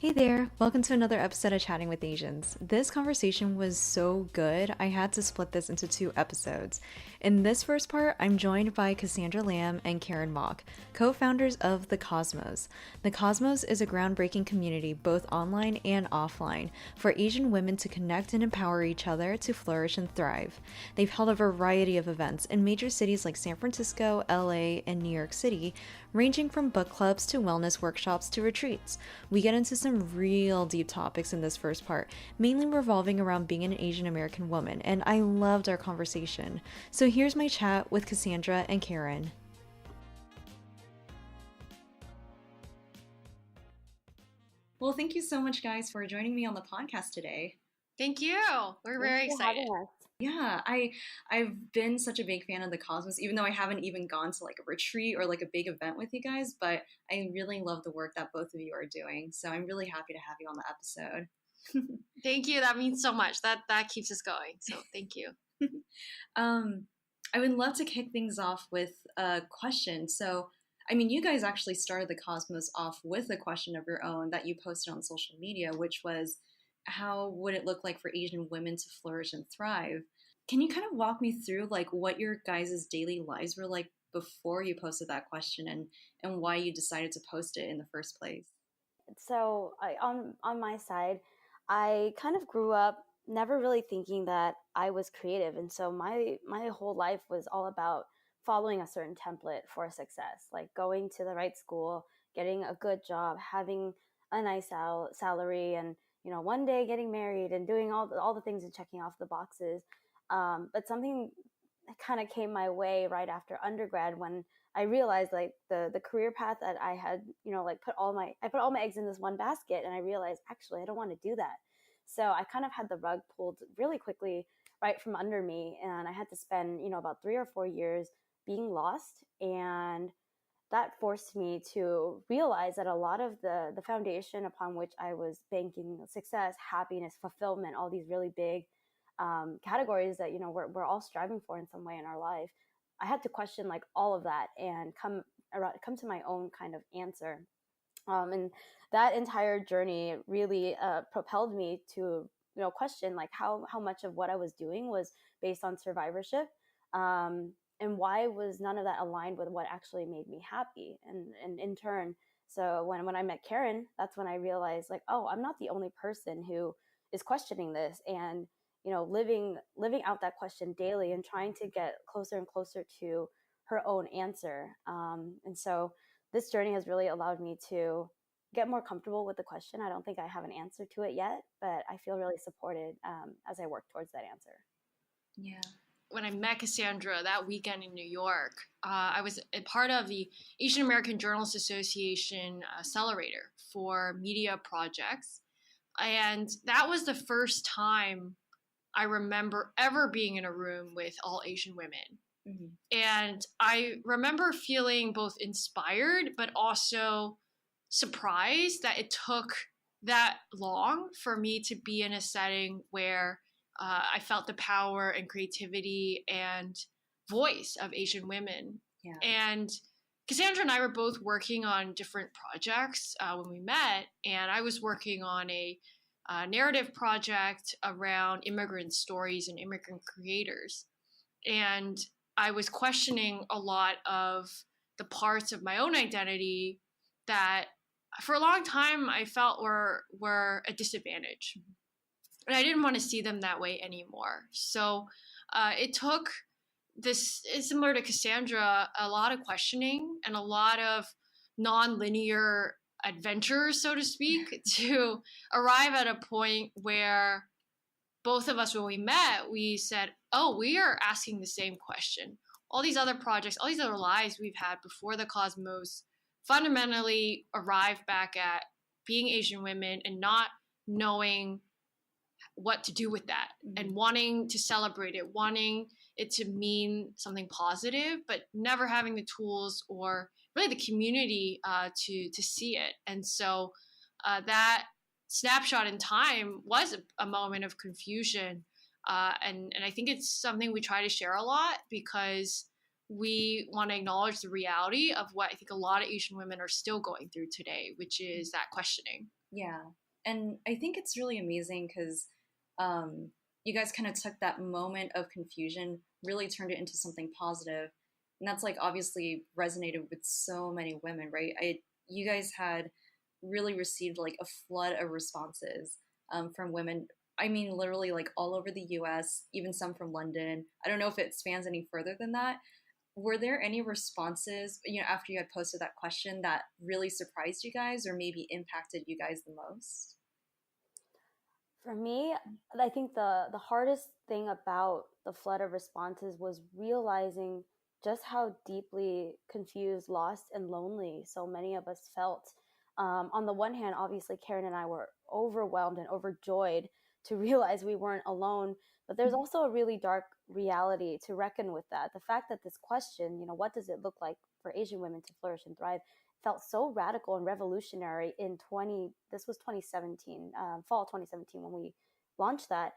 Hey there, welcome to another episode of Chatting with Asians. This conversation was so good, I had to split this into two episodes. In this first part, I'm joined by Cassandra Lam and Karen, co-founders of The Cosmos. The Cosmos is a groundbreaking community, both online and offline, for Asian women to connect and empower each other to flourish and thrive. They've held a variety of events in major cities like San Francisco, LA, and New York City, ranging from book clubs to wellness workshops to retreats. We get into some real deep topics in this first part, mainly revolving around being an Asian American woman, and I loved our conversation. So here's my chat with Cassandra and Karen. Well, thank you so much, guys, for joining me on the podcast today. Thank you. We're very excited. Yeah, I've been such a big fan of the Cosmos, even though I haven't even gone to like a retreat or like a big event with you guys, but I really love the work that both of you are doing. So I'm really happy to have you on the episode. Thank you. That means so much. That keeps us going. So thank you. I would love to kick things off with a question. So, I mean, you guys actually started the Cosmos off with a question of your own that you posted on social media, which was, how would it look like for Asian women to flourish and thrive? Can you kind of walk me through like what your guys' daily lives were like before you posted that question and why you decided to post it in the first place? So on my side, I kind of grew up never really thinking that I was creative. And so my whole life was all about following a certain template for success, like going to the right school, getting a good job, having a nice salary, and one day getting married and doing all the things and checking off the boxes. But something kind of came my way right after undergrad when I realized like the career path that I had, like put all my eggs in this one basket, and I realized actually I don't want to do that. So I kind of had the rug pulled really quickly right from under me, and I had to spend, about 3 or 4 years being lost, and that forced me to realize that a lot of the foundation upon which I was banking success, happiness, fulfillment, all these really big categories that, we're all striving for in some way in our life. I had to question like all of that and come to my own kind of answer. And that entire journey really propelled me to, question like how much of what I was doing was based on survivorship. And why was none of that aligned with what actually made me happy? And in turn, so when I met Karen, that's when I realized like, oh, I'm not the only person who is questioning this, and living out that question daily and trying to get closer and closer to her own answer. And so this journey has really allowed me to get more comfortable with the question. I don't think I have an answer to it yet, but I feel really supported as I work towards that answer. Yeah. When I met Cassandra that weekend in New York, I was a part of the Asian American Journalists Association accelerator for media projects. And that was the first time I remember ever being in a room with all Asian women. Mm-hmm. And I remember feeling both inspired, but also surprised that it took that long for me to be in a setting where I felt the power and creativity and voice of Asian women. Yeah. And Cassandra and I were both working on different projects when we met, and I was working on a narrative project around immigrant stories and immigrant creators. And I was questioning a lot of the parts of my own identity that for a long time I felt were a disadvantage. And I didn't want to see them that way anymore. So it took this, similar to Cassandra, a lot of questioning and a lot of non-linear adventures, so to speak, to arrive at a point where both of us, when we met, we said, oh, we are asking the same question. All these other projects, all these other lives we've had before the Cosmos fundamentally arrived back at being Asian women and not knowing what to do with that, and wanting to celebrate it, wanting it to mean something positive, but never having the tools or really the community to see it. And so that snapshot in time was a moment of confusion. And I think it's something we try to share a lot, because we want to acknowledge the reality of what I think a lot of Asian women are still going through today, which is that questioning. Yeah. And I think it's really amazing because you guys kind of took that moment of confusion, really turned it into something positive. And that's like obviously resonated with so many women, right? You guys had really received like a flood of responses from women. I mean, literally like all over the US, even some from London. I don't know if it spans any further than that. Were there any responses, after you had posted that question that really surprised you guys or maybe impacted you guys the most? For me, I think the hardest thing about the flood of responses was realizing just how deeply confused, lost, and lonely so many of us felt. On the one hand, obviously, Karen and I were overwhelmed and overjoyed to realize we weren't alone. But there's also a really dark reality to reckon with that. The fact that this question, what does it look like for Asian women to flourish and thrive, felt so radical and revolutionary this was 2017, fall 2017 when we launched that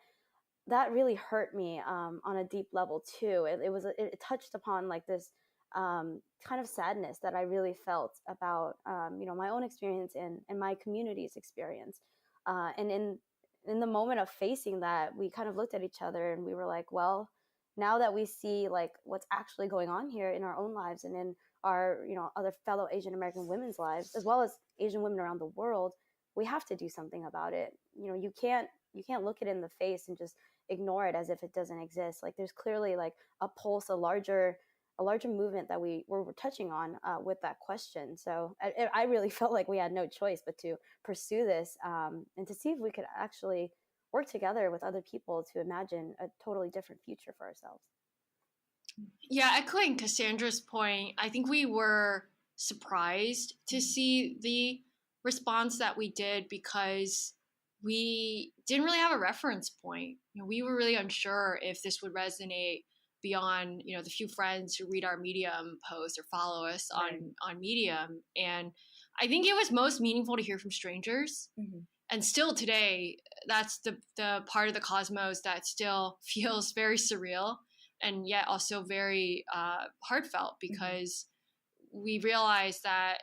really hurt me on a deep level too. It touched upon like this kind of sadness that I really felt about my own experience and my community's experience. And in the moment of facing that, we kind of looked at each other and we were like, well, now that we see like what's actually going on here in our own lives and in our other fellow Asian American women's lives, as well as Asian women around the world, we have to do something about it. You can't look it in the face and just ignore it as if it doesn't exist. Like there's clearly like a pulse, a larger movement that we're touching on with that question. So I really felt like we had no choice but to pursue this and to see if we could actually work together with other people to imagine a totally different future for ourselves. Yeah, echoing Cassandra's point, I think we were surprised to see the response that we did because we didn't really have a reference point. We were really unsure if this would resonate beyond, the few friends who read our Medium posts or follow us on Medium. And I think it was most meaningful to hear from strangers. Mm-hmm. And still today, that's the part of the cosmos that still feels very surreal and yet also very heartfelt because we realize that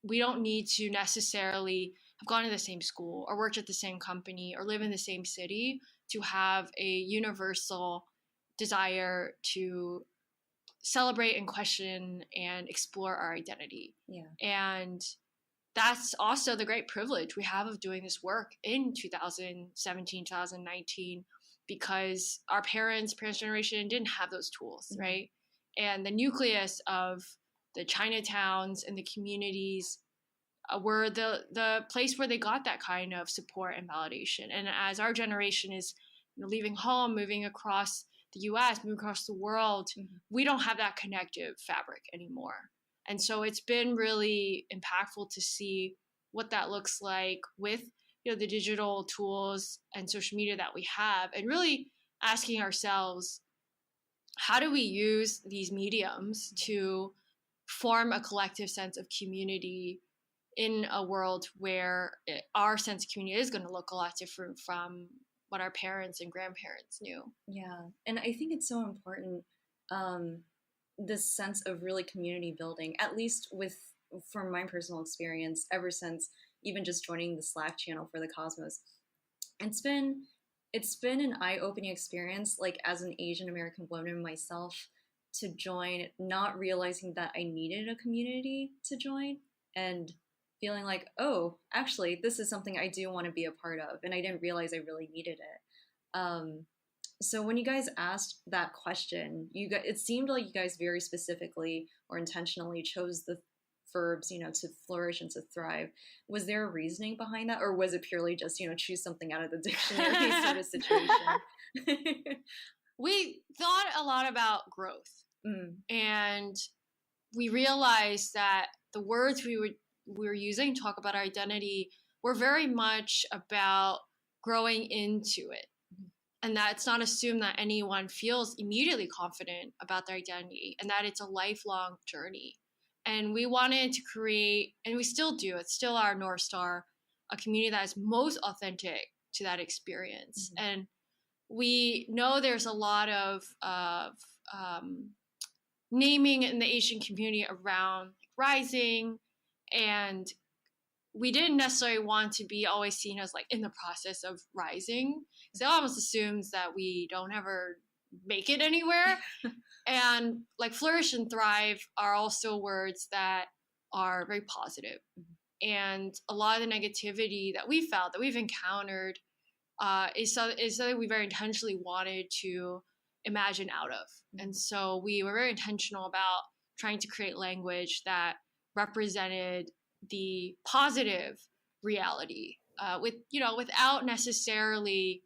we don't need to necessarily have gone to the same school or worked at the same company or live in the same city to have a universal desire to celebrate and question and explore our identity. Yeah. And that's also the great privilege we have of doing this work in 2017, 2019, because our parents' generation didn't have those tools, mm-hmm. right? And the nucleus of the Chinatowns and the communities were the place where they got that kind of support and validation. And as our generation is leaving home, moving across the US, moving across the world, mm-hmm. we don't have that connective fabric anymore. And so it's been really impactful to see what that looks like with the digital tools and social media that we have, and really asking ourselves, how do we use these mediums to form a collective sense of community in a world where our sense of community is going to look a lot different from what our parents and grandparents knew. Yeah, and I think it's so important, this sense of really community building, at least from my personal experience, ever since even just joining the Slack channel for the Cosmos. It's been an eye-opening experience, like as an Asian American woman myself, to join, not realizing that I needed a community to join, and feeling like, oh, actually, this is something I do want to be a part of, and I didn't realize I really needed it. So when you guys asked that question, it seemed like you guys very specifically or intentionally chose the verbs, to flourish and to thrive. Was there a reasoning behind that, or was it purely just, choose something out of the dictionary sort of situation? We thought a lot about growth, and we realized that the words we were using to talk about our identity were very much about growing into it. And that it's not assumed that anyone feels immediately confident about their identity, and that it's a lifelong journey. And we wanted to create, and we still do, it's still our North Star, a community that is most authentic to that experience. Mm-hmm. And we know there's a lot of naming in the Asian community around rising, and we didn't necessarily want to be always seen as like in the process of rising. So it almost assumes that we don't ever make it anywhere. And like flourish and thrive are also words that are very positive. And a lot of the negativity that we felt, that we've encountered, is something we very intentionally wanted to imagine out of. And so we were very intentional about trying to create language that represented the positive reality, without necessarily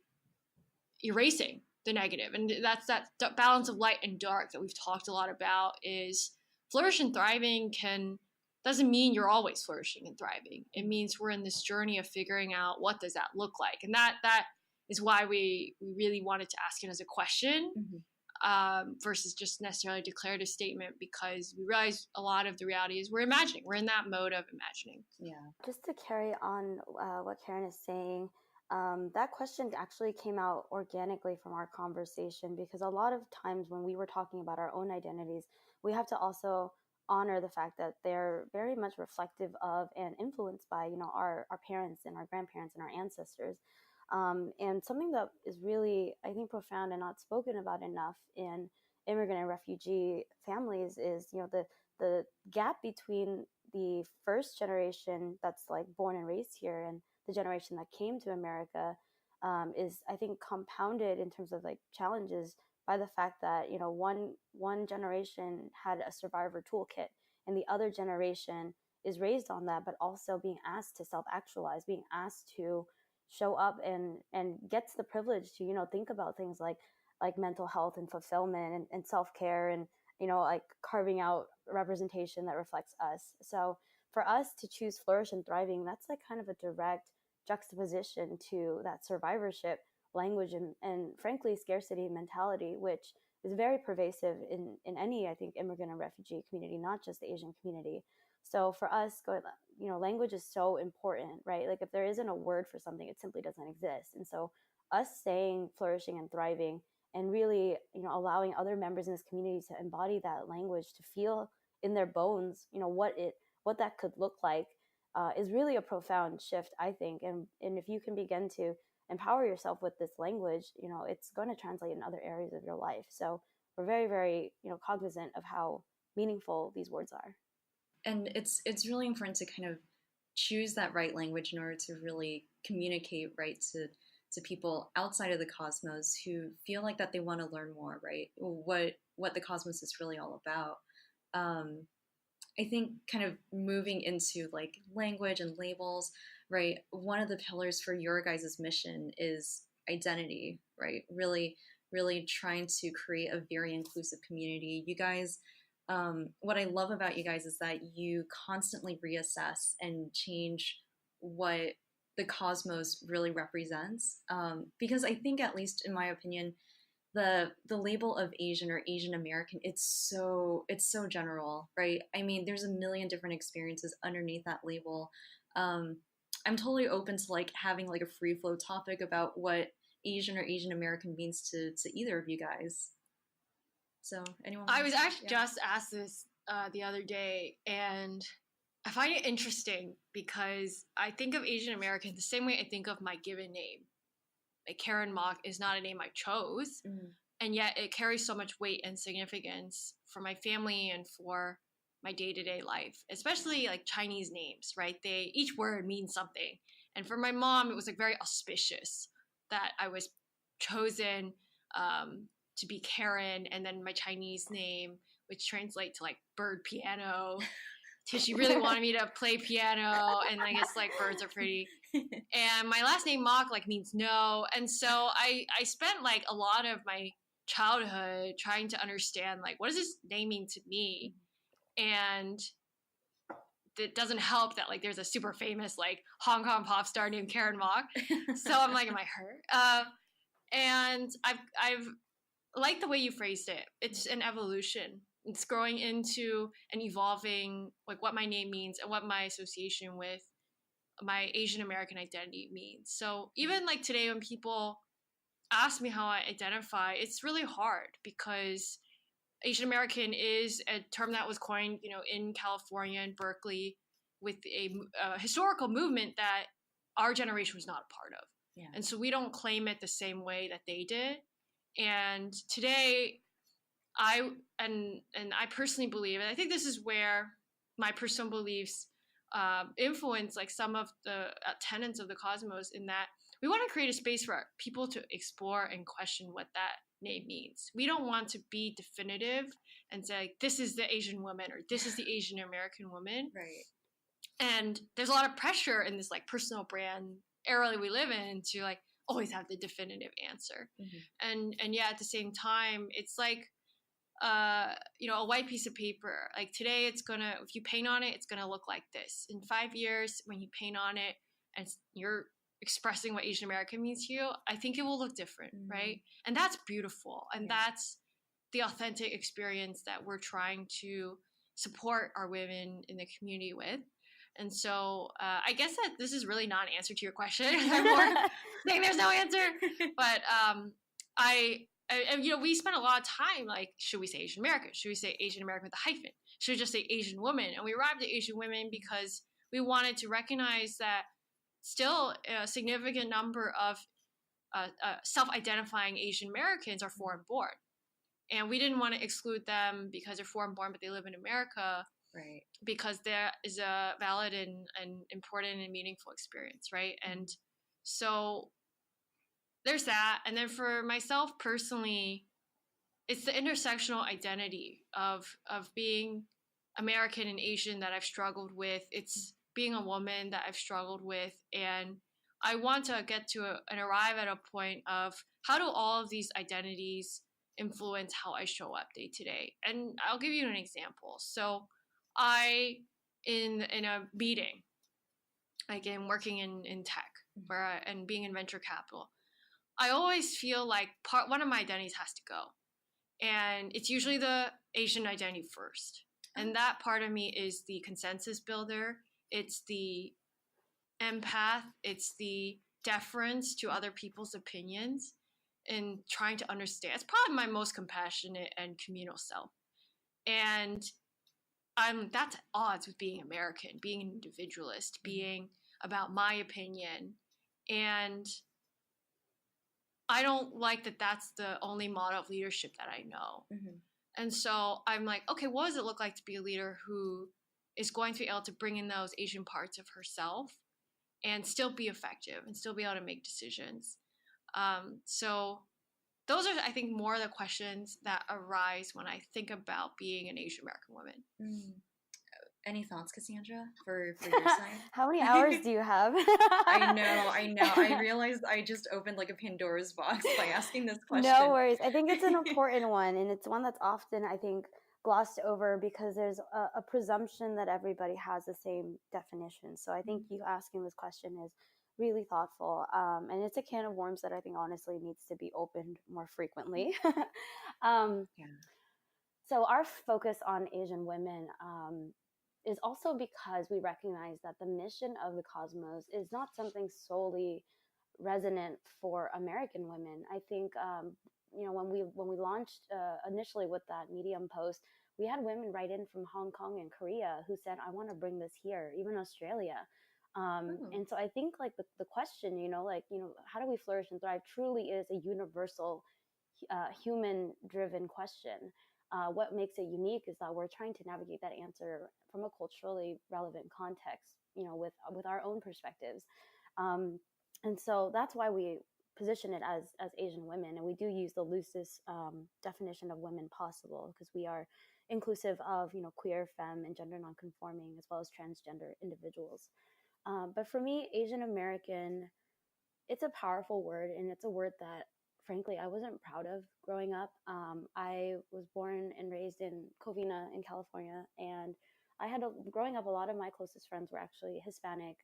erasing the negative. And that's that balance of light and dark that we've talked a lot about. Is flourish and thriving doesn't mean you're always flourishing and thriving. It means we're in this journey of figuring out what does that look like. And that is why we really wanted to ask it as a question, versus just necessarily declared a statement, because we realize a lot of the reality is we're imagining. We're in that mode of imagining. Yeah. Just to carry on what Karen is saying, that question actually came out organically from our conversation, because a lot of times when we were talking about our own identities, we have to also honor the fact that they're very much reflective of and influenced by, our parents and our grandparents and our ancestors. And something that is really, I think, profound and not spoken about enough in immigrant and refugee families is, the gap between the first generation that's like born and raised here and the generation that came to America, is, I think, compounded in terms of like challenges by the fact that, one generation had a survivor toolkit and the other generation is raised on that, but also being asked to self-actualize, being asked to show up and gets the privilege to, think about things like mental health and fulfillment and self-care and, like carving out representation that reflects us. So for us to choose flourish and thriving, that's like kind of a direct juxtaposition to that survivorship language and frankly, scarcity mentality, which is very pervasive in any, I think, immigrant and refugee community, not just the Asian community. So for us, language is so important, right? Like if there isn't a word for something, it simply doesn't exist. And so us saying flourishing and thriving and really, allowing other members in this community to embody that language, to feel in their bones, what that could look like, is really a profound shift, I think. And if you can begin to empower yourself with this language, it's going to translate in other areas of your life. So we're very, very, cognizant of how meaningful these words are. And it's really important to kind of choose that right language in order to really communicate right to people outside of the cosmos who feel like that they want to learn more, right? What the cosmos is really all about. I think kind of moving into like language and labels, right? One of the pillars for your guys' mission is identity, right? Really, really trying to create a very inclusive community. You guys, what I love about you guys is that you constantly reassess and change what the cosmos really represents. Because I think, at least in my opinion, the label of Asian or Asian American, it's so general, right? I mean, there's a million different experiences underneath that label. I'm totally open to like having like a free flow topic about what Asian or Asian American means to either of you guys. So anyone? I was actually just asked this the other day, and I find it interesting because I think of Asian American the same way I think of my given name. Like Karen Mock is not a name I chose, and yet it carries so much weight and significance for my family and for my day-to-day life, especially like Chinese names, right? Each word means something. And for my mom, it was like very auspicious that I was chosen to be Karen, and then my Chinese name, which translates to like bird piano. She really wanted me to play piano, and I guess like birds are pretty. And my last name Mock like means no, and so I spent like a lot of my childhood trying to understand like what does this name mean to me, and it doesn't help that like there's a super famous like Hong Kong pop star named Karen Mock. So I'm like, am I her? And I've liked the way you phrased it. It's an evolution. It's growing into and evolving like what my name means and what my association with my Asian American identity means. So even like today when people ask me how I identify, it's really hard because Asian American is a term that was coined, in California and Berkeley with a historical movement that our generation was not a part of. Yeah. And so we don't claim it the same way that they did. And today, I personally believe, and I think this is where my personal beliefs influence like some of the tenets of the cosmos, in that we want to create a space for people to explore and question what that name means. We don't want to be definitive and say this is the Asian woman or this is the Asian American woman. Right. And there's a lot of pressure in this like personal brand era that we live in to like always have the definitive answer. Mm-hmm. And yeah, at the same time, it's like a white piece of paper. Like today, if you paint on it, it's gonna look like this. In 5 years, when you paint on it and you're expressing what Asian American means to you, I think it will look different, right? And that's beautiful. And that's the authentic experience that we're trying to support our women in the community with. And so I guess that this is really not an answer to your question. I'm more saying there's no answer. But we spent a lot of time like, should we say Asian American? Should we say Asian American with a hyphen? Should we just say Asian woman? And we arrived at Asian women because we wanted to recognize that still a significant number of self-identifying Asian Americans are foreign-born. And we didn't want to exclude them because they're foreign-born, but they live in America. Right. Because there is a valid and important and meaningful experience, right? And so there's that. And then for myself personally, it's the intersectional identity of being American and Asian that I've struggled with. It's being a woman that I've struggled with. And I want to get to and arrive at a point of how do all of these identities influence how I show up day to day. And I'll give you an example. So I, in a meeting, again, working in tech and being in venture capital, I always feel like one of my identities has to go. And it's usually the Asian identity first. And that part of me is the consensus builder. It's the empath. It's the deference to other people's opinions and trying to understand. It's probably my most compassionate and communal self. And that's at odds with being American, being an individualist, being about my opinion. And I don't like that that's the only model of leadership that I know. And so I'm like, okay, what does it look like to be a leader who is going to be able to bring in those Asian parts of herself and still be effective and still be able to make decisions? So those are, I think, more of the questions that arise when I think about being an Asian American woman. Any thoughts, Cassandra, for your side? How many hours do you have? I know. I realized I just opened like a Pandora's box by asking this question. No worries. I think it's an important one, and it's one that's often, I think, glossed over because there's a presumption that everybody has the same definition. So I think you asking this question is really thoughtful, and it's a can of worms that I think honestly needs to be opened more frequently. So our focus on Asian women is also because we recognize that the mission of the cosmos is not something solely resonant for American women. I think when we launched initially with that Medium post, we had women write in from Hong Kong and Korea who said, I want to bring this here, even Australia. And so I think like the question, how do we flourish and thrive truly is a universal human driven question. What makes it unique is that we're trying to navigate that answer from a culturally relevant context, with our own perspectives. And so that's why we position it as Asian women. And we do use the loosest definition of women possible because we are inclusive of, queer, femme, and gender nonconforming, as well as transgender individuals. But for me, Asian American, it's a powerful word, and it's a word that frankly, I wasn't proud of growing up. I was born and raised in Covina in California, and growing up, a lot of my closest friends were actually Hispanic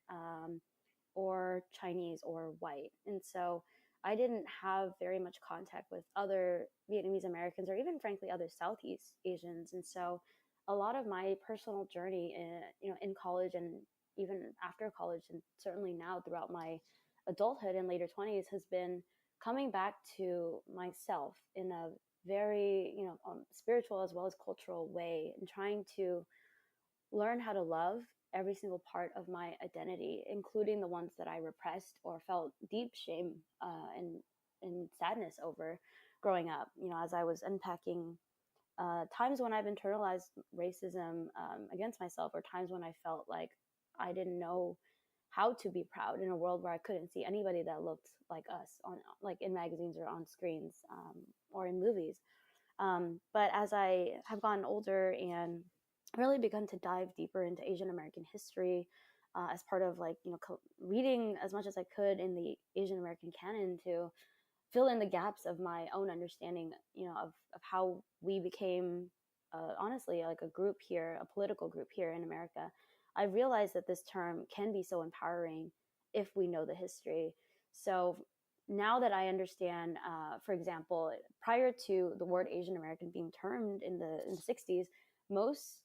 or Chinese or white. And so I didn't have very much contact with other Vietnamese Americans or even frankly other Southeast Asians. And so a lot of my personal journey in college and even after college, and certainly now throughout my adulthood and later 20s, has been coming back to myself in a very, spiritual as well as cultural way, and trying to learn how to love every single part of my identity, including the ones that I repressed or felt deep shame and sadness over growing up. As I was unpacking times when I've internalized racism against myself, or times when I felt like I didn't know how to be proud in a world where I couldn't see anybody that looked like us on, like, in magazines or on screens, or in movies. But as I have gotten older and really begun to dive deeper into Asian American history, as part of, like, reading as much as I could in the Asian American canon to fill in the gaps of my own understanding, of how we became, honestly, like a group here, a political group here in America. I realized that this term can be so empowering if we know the history. So now that I understand, for example, prior to the word Asian American being termed in the 60s, most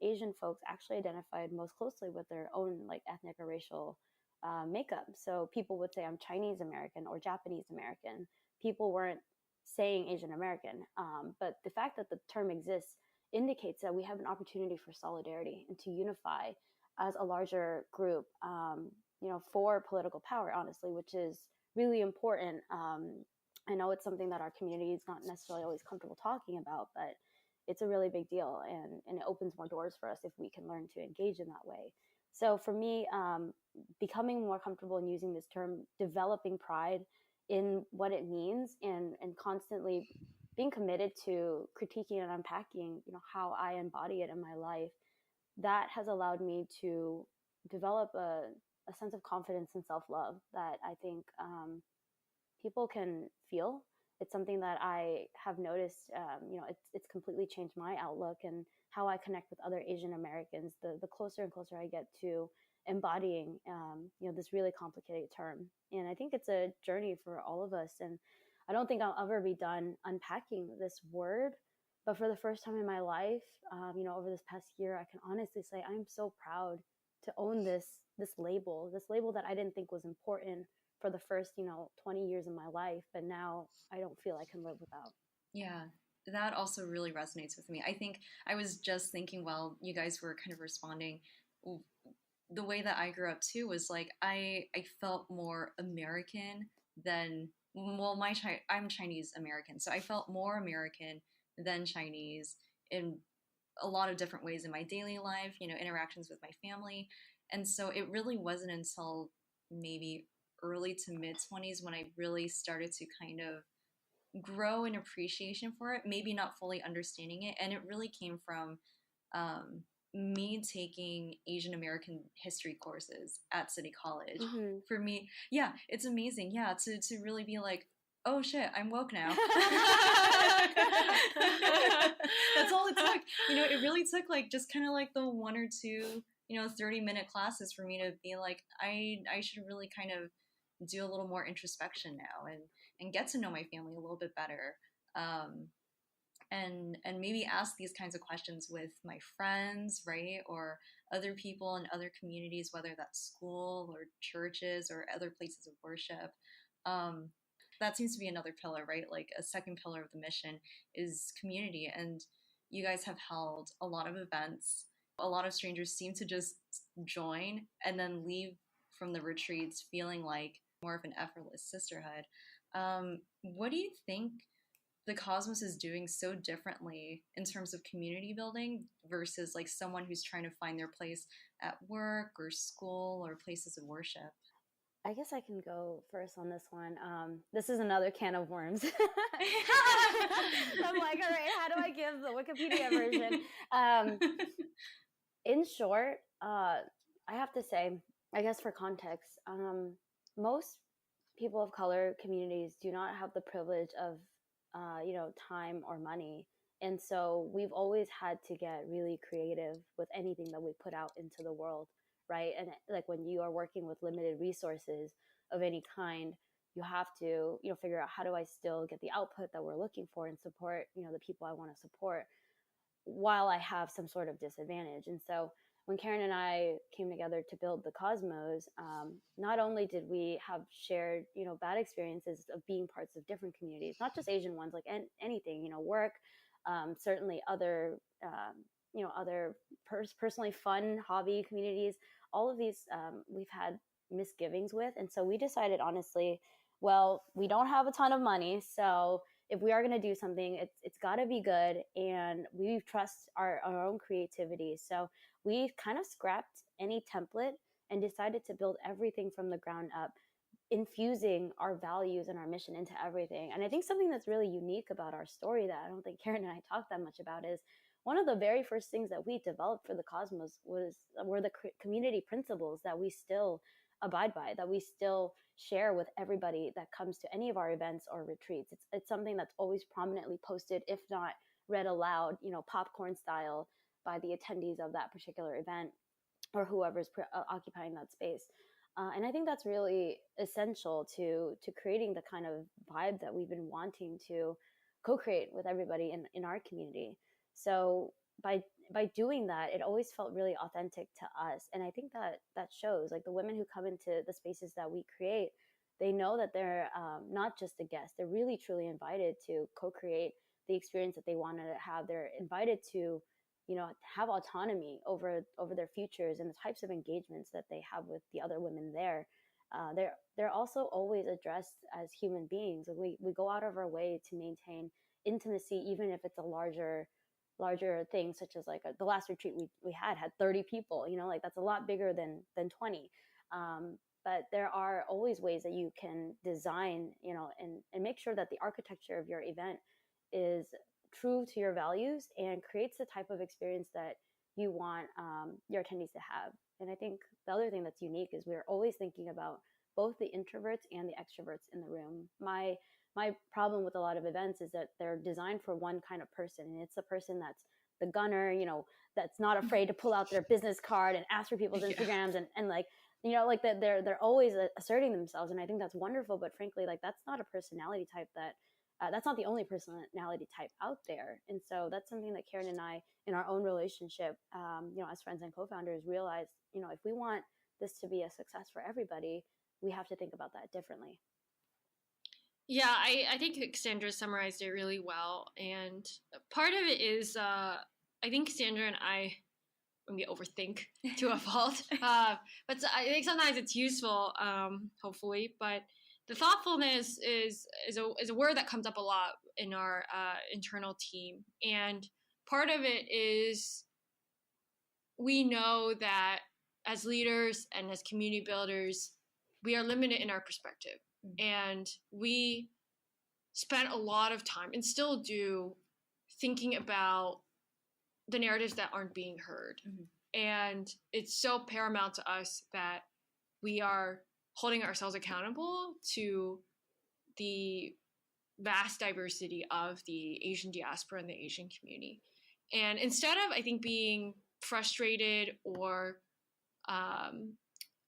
Asian folks actually identified most closely with their own, like, ethnic or racial makeup. So people would say, I'm Chinese American or Japanese American. People weren't saying Asian American. But the fact that the term exists indicates that we have an opportunity for solidarity and to unify as a larger group, for political power, honestly, which is really important. I know it's something that our community is not necessarily always comfortable talking about, but it's a really big deal, and it opens more doors for us if we can learn to engage in that way. So for me, becoming more comfortable in using this term, developing pride in what it means, and constantly being committed to critiquing and unpacking, how I embody it in my life, that has allowed me to develop a sense of confidence and self-love that I think people can feel. It's something that I have noticed, it's completely changed my outlook and how I connect with other Asian Americans, the closer and closer I get to embodying, this really complicated term. And I think it's a journey for all of us. And I don't think I'll ever be done unpacking this word. But for the first time in my life, over this past year, I can honestly say I'm so proud to own this label that I didn't think was important for the first, 20 years of my life, but now I don't feel I can live without. Yeah, that also really resonates with me. I think I was just thinking while you guys were kind of responding, the way that I grew up too was like I felt more American than, well, I'm Chinese American, so I felt more American than Chinese in a lot of different ways in my daily life, interactions with my family. And so it really wasn't until maybe early to mid 20s when I really started to kind of grow an appreciation for it, maybe not fully understanding it. And it really came from me taking Asian American history courses at City College. Mm-hmm. For me, yeah, it's amazing. Yeah, to really be like, oh shit, I'm woke now. That's all it took. It really took like just kind of like the one or two, 30-minute classes for me to be like, I should really kind of do a little more introspection now and get to know my family a little bit better. And maybe ask these kinds of questions with my friends, right? Or other people in other communities, whether that's school or churches or other places of worship. That seems to be another pillar, right? Like a second pillar of the mission is community. And you guys have held a lot of events. A lot of strangers seem to just join and then leave from the retreats feeling like more of an effortless sisterhood. What do you think the Cosmos is doing so differently in terms of community building versus like someone who's trying to find their place at work or school or places of worship? I guess I can go first on this one. This is another can of worms. I'm like, all right, how do I give the Wikipedia version? In short, I have to say, I guess for context, most people of color communities do not have the privilege of, time or money. And so we've always had to get really creative with anything that we put out into the world, right? And like when you are working with limited resources of any kind, you have to, figure out how do I still get the output that we're looking for and support, the people I want to support while I have some sort of disadvantage. And so when Karen and I came together to build the Cosmos, not only did we have shared, bad experiences of being parts of different communities, not just Asian ones, like anything, work, certainly other, other personally fun hobby communities, all of these we've had misgivings with. And so we decided, honestly, well, we don't have a ton of money, so if we are going to do something, it's got to be good, and we trust our own creativity. So we kind of scrapped any template and decided to build everything from the ground up, infusing our values and our mission into everything. And I think something that's really unique about our story that I don't think Karen and I talked that much about is one of the very first things that we developed for the Cosmos were the community principles that we still abide by, that we still share with everybody that comes to any of our events or retreats. It's something that's always prominently posted, if not read aloud, popcorn style, by the attendees of that particular event or whoever's occupying that space. And I think that's really essential to creating the kind of vibe that we've been wanting to co-create with everybody in our community. So by doing that, it always felt really authentic to us. And I think that shows, like, the women who come into the spaces that we create, they know that they're not just a guest. They're really truly invited to co-create the experience that they want to have. They're invited to, have autonomy over their futures and the types of engagements that they have with the other women there. They're also always addressed as human beings. We go out of our way to maintain intimacy, even if it's a larger thing, such as like the last retreat we had 30 people, like that's a lot bigger than 20. But there are always ways that you can design, and make sure that the architecture of your event is true to your values and creates the type of experience that you want your attendees to have. And I think the other thing that's unique is we're always thinking about both the introverts and the extroverts in the room. My problem with a lot of events is that they're designed for one kind of person, and it's the person that's the gunner, that's not afraid to pull out their business card and ask for people's Instagrams and like, like that they're always asserting themselves. And I think that's wonderful, but frankly, like, that's not a personality type that's not the only personality type out there. And so that's something that Karen and I, in our own relationship, as friends and co-founders, realized, if we want this to be a success for everybody, we have to think about that differently. Yeah, I think Cassandra summarized it really well. And part of it is, I think Cassandra and I maybe overthink to a fault. But I think sometimes it's useful, hopefully. But the thoughtfulness is a word that comes up a lot in our internal team. And part of it is we know that as leaders and as community builders, we are limited in our perspective. And we spent a lot of time, and still do, thinking about the narratives that aren't being heard. Mm-hmm. And it's so paramount to us that we are holding ourselves accountable to the vast diversity of the Asian diaspora and the Asian community. And instead of, I think, being frustrated or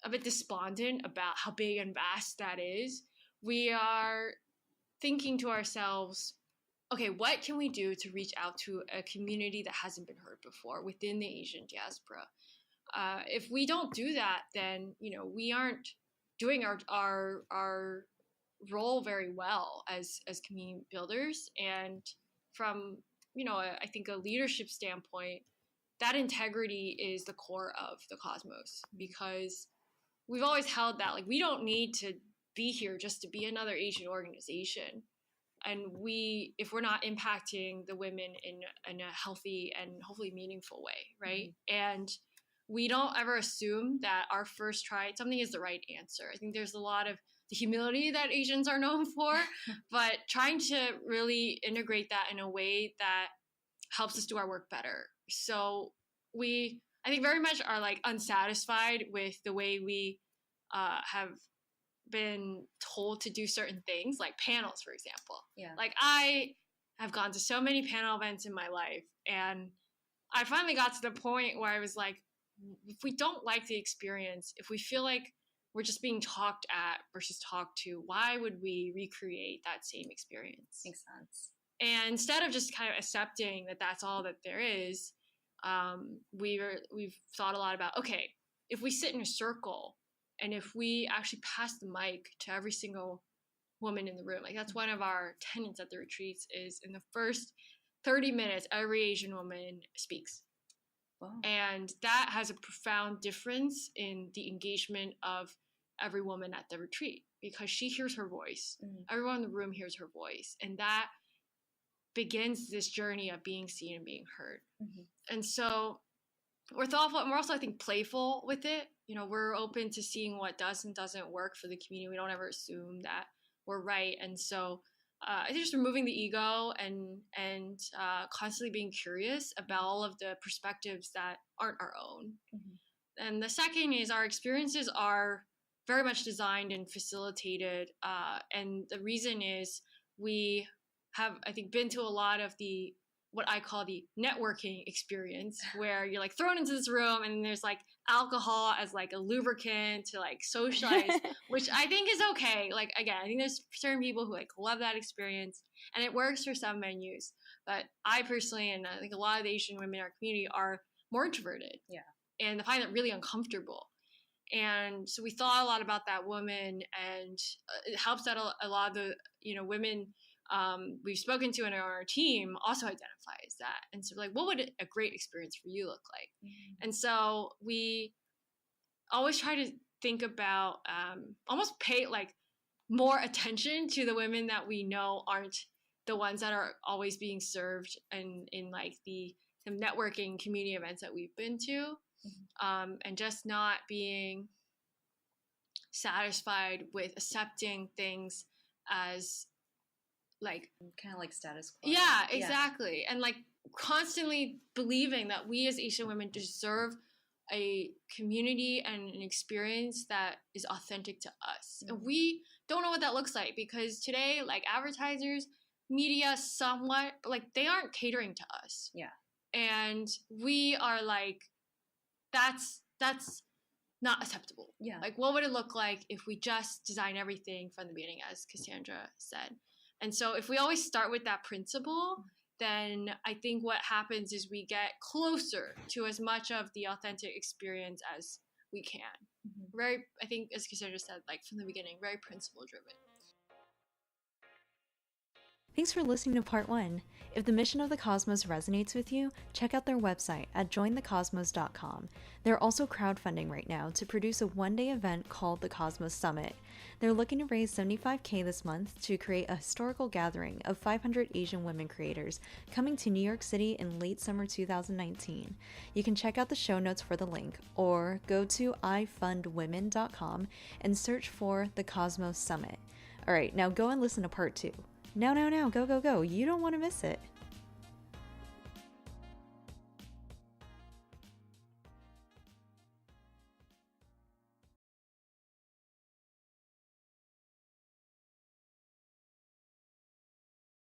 a bit despondent about how big and vast that is, we are thinking to ourselves, okay, what can we do to reach out to a community that hasn't been heard before within the Asian diaspora? If we don't do that, then, we aren't doing our role very well as community builders. And from, I think a leadership standpoint, that integrity is the core of the Cosmos, because we've always held that, like, we don't need to be here just to be another Asian organization. And if we're not impacting the women in a healthy and hopefully meaningful way, right? Mm-hmm. And we don't ever assume that our first try at something is the right answer. I think there's a lot of the humility that Asians are known for, but trying to really integrate that in a way that helps us do our work better. So I think very much are like unsatisfied with the way we have been told to do certain things, like panels, for example. Yeah. Like, I have gone to so many panel events in my life, and I finally got to the point where I was like, if we don't like the experience, if we feel like we're just being talked at versus talked to, why would we recreate that same experience? Makes sense. And instead of just kind of accepting that that's all that there is, we've thought a lot about, okay, if we sit in a circle and if we actually pass the mic to every single woman in the room, like that's one of our tenets at the retreats, is in the first 30 minutes, every Asian woman speaks. Wow. And that has a profound difference in the engagement of every woman at the retreat, because she hears her voice. Everyone in the room hears her voice. And that begins this journey of being seen and being heard. And so we're thoughtful, and we're also, I think, playful with it. You know, we're open to seeing what does and doesn't work for the community. We don't ever assume that we're right. And so I think just removing the ego and constantly being curious about all of the perspectives that aren't our own. And the second is our experiences are very much designed and facilitated. And the reason is we have, I think, been to a lot of the, what I call the networking experience, where you're like thrown into this room and there's like alcohol as like a lubricant to like socialize, which I think is okay. Like, again, I think there's certain people who like love that experience and it works for some venues. But I personally, and I think a lot of the Asian women in our community, are more introverted. Yeah. And I find it really uncomfortable. And so we thought a lot about that woman, and it helps that a lot of the, you know, women we've spoken to in our team also identify as that. And so like, what would a great experience for you look like? And so we always try to think about almost pay like more attention to the women that we know aren't the ones that are always being served in like the networking community events that we've been to, and just not being satisfied with accepting things as like kind of like status quo. Yeah, exactly. And like constantly believing that we as Asian women deserve a community and an experience that is authentic to us. And we don't know what that looks like, because today, like advertisers, media somewhat, but like they aren't catering to us. Yeah. And we are like, that's not acceptable. Yeah. Like, what would it look like if we just design everything from the beginning, as Cassandra said? And so if we always start with that principle, then I think what happens is we get closer to as much of the authentic experience as we can. Very, I think, as Cassandra said, like from the beginning, very principle driven. Thanks for listening to part 1. If the mission of the Cosmos resonates with you, check out their website at jointhecosmos.com. They're also crowdfunding right now to produce a one-day event called the Cosmos Summit. They're looking to raise $75,000 this month to create a historical gathering of 500 Asian women creators coming to New York City in late summer 2019. You can check out the show notes for the link, or go to ifundwomen.com and search for the Cosmos Summit. Alright, now go and listen to part 2. Now, go. You don't want to miss it.